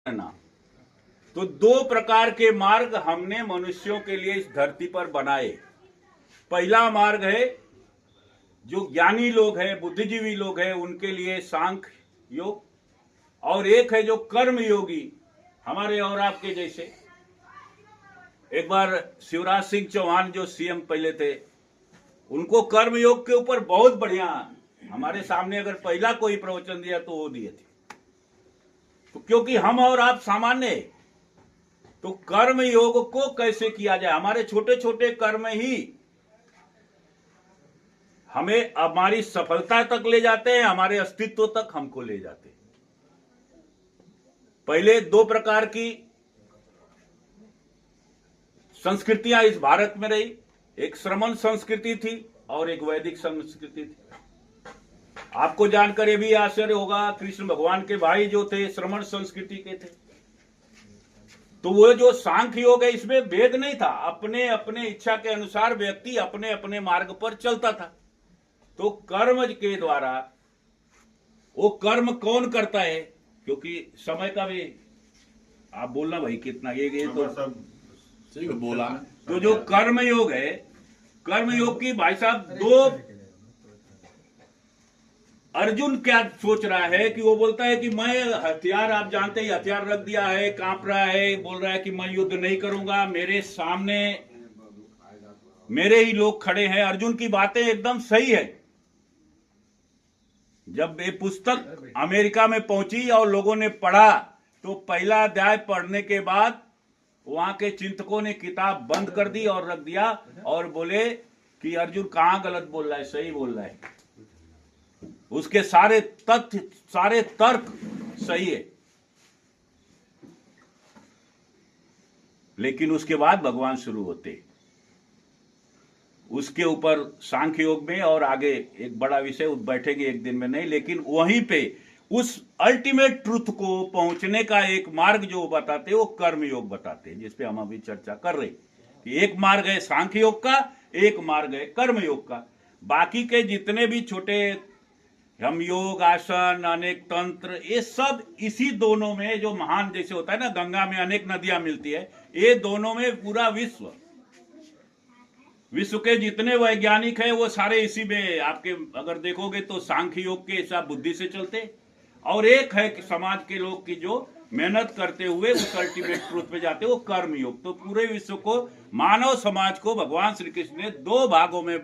ना। तो दो प्रकार के मार्ग हमने मनुष्यों के लिए इस धरती पर बनाए। पहला मार्ग है जो ज्ञानी लोग हैं, बुद्धिजीवी लोग हैं, उनके लिए सांख्य योग, और एक है जो कर्म योगी हमारे और आपके जैसे। एक बार शिवराज सिंह चौहान जो सीएम पहले थे, उनको कर्म योग के ऊपर बहुत बढ़िया, हमारे सामने अगर पहला कोई प्रवचन दिया तो वो दिए थे। तो क्योंकि हम और आप सामान्य, तो कर्म योग को कैसे किया जाए, हमारे छोटे छोटे कर्म ही हमें हमारी सफलता तक ले जाते हैं, हमारे अस्तित्व तक हमको ले जाते हैं। पहले दो प्रकार की संस्कृतियां इस भारत में रही, एक श्रमण संस्कृति थी और एक वैदिक संस्कृति थी। आपको जानकर ये भी आश्चर्य होगा, कृष्ण भगवान के भाई जो थे श्रमण संस्कृति के थे। तो वो जो सांख्य योग है, इसमें भेद नहीं था, अपने अपने इच्छा के अनुसार व्यक्ति अपने अपने मार्ग पर चलता था। तो कर्म के द्वारा, वो कर्म कौन करता है, क्योंकि समय का भी आप बोलना भाई कितना ये तो बोला। तो जो कर्म योग है, कर्म योग की भाई साहब दो, अर्जुन क्या सोच रहा है कि वो बोलता है कि मैं हथियार, आप जानते ही हथियार रख दिया है, कांप रहा है, बोल रहा है कि मैं युद्ध नहीं करूंगा, मेरे सामने मेरे ही लोग खड़े हैं। अर्जुन की बातें एकदम सही है। जब ये पुस्तक अमेरिका में पहुंची और लोगों ने पढ़ा, तो पहला अध्याय पढ़ने के बाद वहां के चिंतकों ने किताब बंद कर दी और रख दिया और बोले कि अर्जुन कहां गलत बोल रहा है, सही बोल रहा है, उसके सारे तथ्य, सारे तर्क सही है। लेकिन उसके बाद भगवान शुरू होते, उसके ऊपर सांख्य योग में, और आगे एक बड़ा विषय बैठेंगे एक दिन में नहीं, लेकिन वहीं पे उस अल्टीमेट ट्रुथ को पहुंचने का एक मार्ग जो बताते वो कर्म योग बताते हैं, जिसपे हम अभी चर्चा कर रहे कि एक मार्ग है सांख्य योग का, एक मार्ग है कर्म योग का। बाकी के जितने भी छोटे हम योग, आसन, अनेक तंत्र, ये सब इसी दोनों में, जो महान जैसे होता है ना, गंगा में अनेक नदियां मिलती है, ये दोनों में पूरा विश्व के जितने वैज्ञानिक हैं वो सारे इसी में, आपके अगर देखोगे तो सांख्य योग के हिसाब बुद्धि से चलते, और एक है कि समाज के लोग की जो मेहनत करते हुए उस अल्टीमेट ट्रूथ पे जाते, वो कर्म योग। तो पूरे विश्व को, मानव समाज को भगवान श्री कृष्ण ने दो भागों में